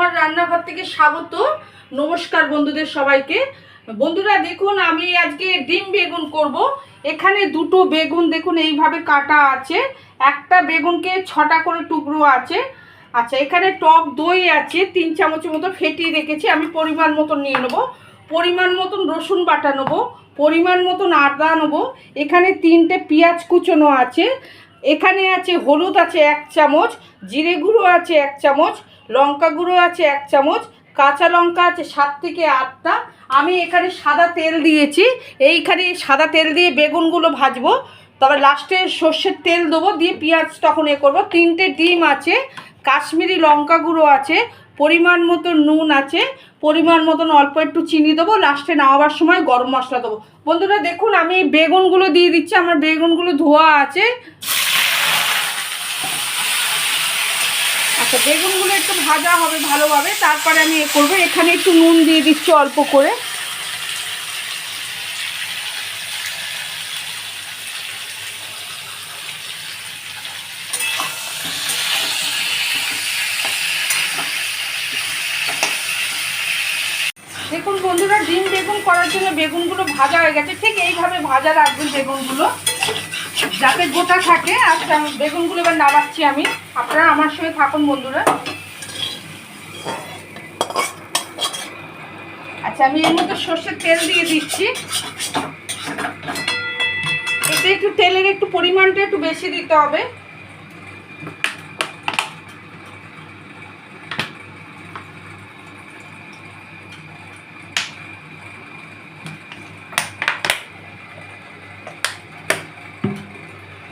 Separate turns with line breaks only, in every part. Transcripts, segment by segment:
আমার রান্নাঘর থেকে স্বাগত। নমস্কার বন্ধুদের সবাইকে। বন্ধুরা দেখুন, আমি আজকে ডিম বেগুন করব। এখানে দুটো বেগুন দেখুন এইভাবে কাটা আছে, একটা বেগুনকে 6টা করে টুকরো আছে। আচ্ছা, এখানে টক দই আছে 3 চামচের মতো ফেটিয়ে রেখেছি, আমি পরিমাণ মতো নিয়ে নেবো। পরিমাণ মতন রসুন বাটা নেবো, পরিমাণ মতন আদা নেবো। এখানে 3টে পেঁয়াজ কুচোনো আছে। এখানে আছে হলুদ আছে 1 চামচ, জিরে গুঁড়ো আছে 1 চামচ, লঙ্কা গুঁড়ো আছে 1 চামচ, কাঁচা লঙ্কা আছে 7 থেকে 8টা। আমি এখানে সাদা তেল দিয়েছি। এইখানে সাদা তেল দিয়ে বেগুনগুলো ভাজবো, তবে লাস্টে সর্ষের তেল দেবো, দিয়ে পেঁয়াজ তখন করবো। 3টে ডিম আছে, কাশ্মীরি লঙ্কা গুঁড়ো আছে, পরিমাণ মতো নুন আছে, পরিমাণ মতন অল্প একটু চিনি দেবো, লাস্টে নামাবার সময় গরম মশলা দেবো। বন্ধুরা দেখুন, আমি বেগুনগুলো দিয়ে দিচ্ছি। আমার বেগুনগুলো ধোয়া আছে। আচ্ছা, বেগুনগুলো একটু ভাজা হবে ভালোভাবে, তারপরে আমি করবো। এখানে একটু নুন দিয়ে দিচ্ছি অল্প করে। দেখুন বন্ধুরা, ডিম বেগুন করার জন্য বেগুনগুলো ভাজা হয়ে গেছে। ঠিক এইভাবে ভাজা রাখবেন বেগুনগুলো, যাতে গোটা থাকে। আচ্ছা, বেগুনগুলো এবার নাড়াচ্ছি আমি, আপনারা আমার সঙ্গে থাকুন বন্ধুরা। আচ্ছা, আমি এর মধ্যে সর্ষের তেল দিয়ে দিচ্ছি। এতে একটু তেলের একটু পরিমাণটা একটু বেশি দিতে হবে।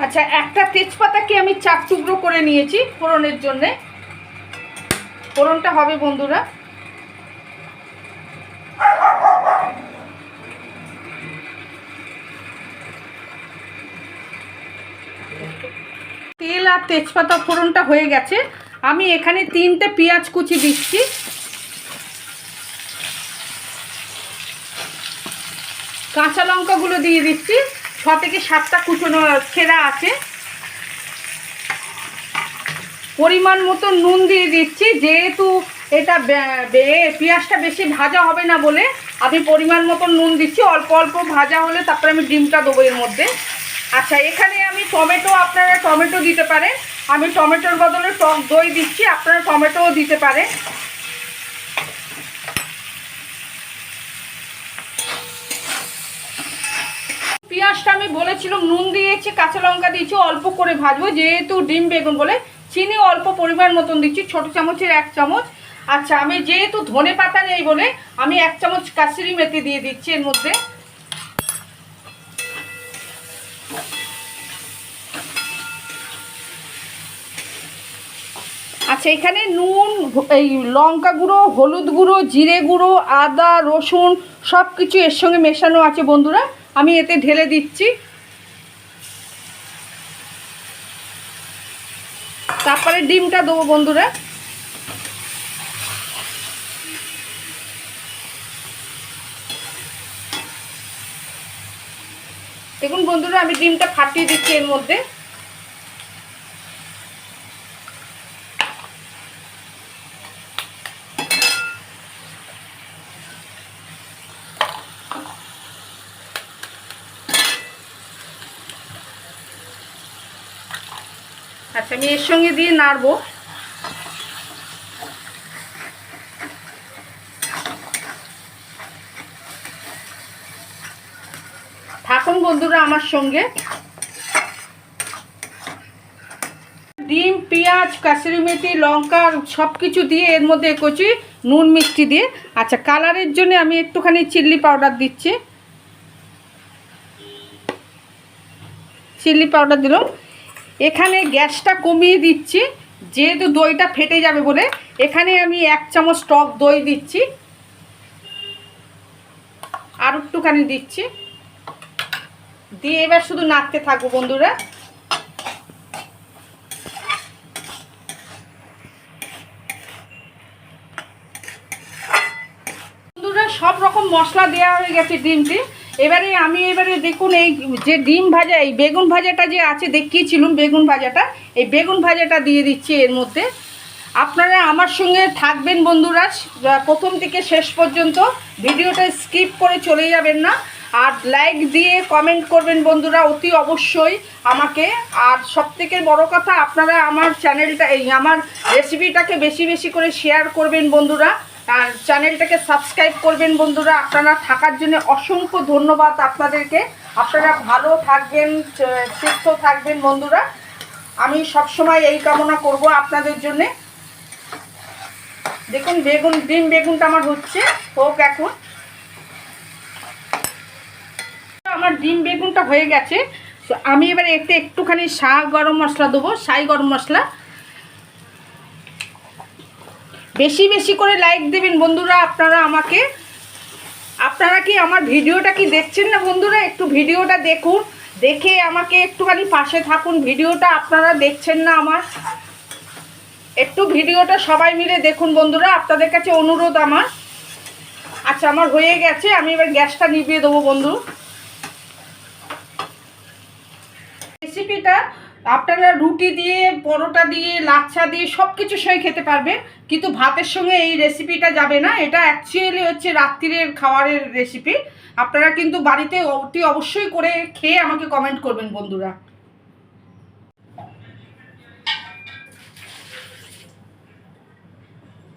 আচ্ছা, একটা তেজপাতাকে আমি 4 টুকরো করে নিয়েছি ফোড়নের জন্যে। ফোড়নটা হবে বন্ধুরা। তেল আর তেজপাতা ফোড়নটা হয়ে গেছে। আমি এখানে 3টে পেঁয়াজ কুচি দিচ্ছি। কাঁচা লঙ্কাগুলো দিয়ে দিচ্ছি, 6 থেকে 7টা কুচনো ছেঁড়া আছে। পরিমাণ মতো নুন দিয়ে দিচ্ছি, যেহেতু এটা পেঁয়াজটা বেশি ভাজা হবে না বলে আমি পরিমাণ মতো নুন দিচ্ছি। অল্প অল্প ভাজা হলে তারপরে আমি ডিমটা দেবো এর মধ্যে। আচ্ছা, এখানে আমি টমেটো, আপনারা টমেটো দিতে পারেন। আমি টমেটোর বদলে টক দই দিচ্ছি, আপনারা টমেটোও দিতে পারেন। পেঁয়াজটা আমি বলেছিলাম নুন দিয়েছি, কাঁচা লঙ্কা দিয়েছি, অল্প করে ভাজবো, যেহেতু ডিম বেগুন বলে। চিনি অল্প পরিমাণ মতন দিচ্ছি, ছোটো চামচের 1 চামচ। আচ্ছা, আমি যেহেতু ধনে পাতা নেই বলে আমি 1 চামচ কাসুরি মেথি দিয়ে দিচ্ছি এর মধ্যে। আচ্ছা, এখানে নুন, এই লঙ্কা গুঁড়ো, হলুদ গুঁড়ো, জিরে গুঁড়ো, আদা, রসুন সব কিছু এর সঙ্গে মেশানো আছে বন্ধুরা। আমি এতে ঢেলে দিচ্ছি, তারপরে ডিমটা দেবো বন্ধুরা। দেখুন বন্ধুরা, আমি ডিমটা ফাটিয়ে দিচ্ছি এর মধ্যে। আচ্ছা, আমি এর সঙ্গে দিয়ে নাড়বো। থাকুন বন্ধুরা আমার সঙ্গে। ডিম, পেঁয়াজ, কাসুরি মেথি, লঙ্কা সব কিছু দিয়ে এর মধ্যে করছি নুন মিষ্টি দিয়ে। আচ্ছা, কালারের জন্য আমি একটুখানি চিলি পাউডার দিচ্ছি। চিলি পাউডার দিলাম। এখানে গ্যাসটা কমিয়ে দিচ্ছি, যেহেতু দইটা ফেটে যাবে বলে। এখানে আমি 1 চামচ টক দই দিচ্ছি, আর একটুখানি দিচ্ছি, দিয়ে এবার শুধু নাড়তে থাকবো বন্ধুরা। বন্ধুরা, সব রকম মশলা দেওয়া হয়ে গেছে ডিমটি। এবারে দেখুন, এই যে ডিম ভাজা, এই বেগুন ভাজাটা যে আছে দেখিয়েছিলাম, বেগুন ভাজাটা, এই বেগুন ভাজাটা দিয়ে দিচ্ছি এর মধ্যে। আপনারা আমার সঙ্গে থাকবেন বন্ধুরা, প্রথম থেকে শেষ পর্যন্ত। ভিডিওটা স্কিপ করে চলে যাবেন না, আর লাইক দিয়ে কমেন্ট করবেন বন্ধুরা অতি অবশ্যই আমাকে। আর সবথেকে বড় কথা, আপনারা আমার চ্যানেলটা আমার রেসিপিটাকে বেশি বেশি করে শেয়ার করবেন বন্ধুরা, আর চ্যানেলটাকে সাবস্ক্রাইব করবেন বন্ধুরা। আপনারা থাকার জন্য অসংখ্য ধন্যবাদ আপনাদেরকে। আপনারা ভালো থাকবেন, সুস্থ থাকবেন বন্ধুরা, আমি সবসময় এই কামনা করব আপনাদের জন্যে। দেখুন ডিম বেগুনটা আমার হচ্ছে, হোক এখন। আমার ডিম বেগুনটা হয়ে গেছে। আমি এবারে একটুখানি গরম মশলা দেবো, সাই গরম মশলা। বেশি বেশি করে লাইক দেবেন বন্ধুরা আপনারা আমাকে। আপনারা কি আমার ভিডিওটা কি দেখছেন না বন্ধুরা? একটু ভিডিওটা দেখুন, দেখে আমাকে একটুখানি পাশে থাকুন। ভিডিওটা আপনারা দেখছেন না আমার, একটু ভিডিওটা সবাই মিলে দেখুন বন্ধুরা, আপনাদের কাছে অনুরোধ আমার। আচ্ছা, আমার হয়ে গেছে, আমি এবার গ্যাসটা নিভিয়ে দেবো বন্ধু। রেসিপিটা আপনারা রুটি দিয়ে, পরোটা দিয়ে, লাচ্ছা দিয়ে সব কিছুর সঙ্গে খেতে পারবেন, কিন্তু ভাতের সঙ্গে এই রেসিপিটা যাবে না। এটা অ্যাকচুয়ালি হচ্ছে রাত্রিরের খাবারের রেসিপি। আপনারা কিন্তু বাড়িতে অতি অবশ্যই করে খেয়ে আমাকে কমেন্ট করবেন বন্ধুরা।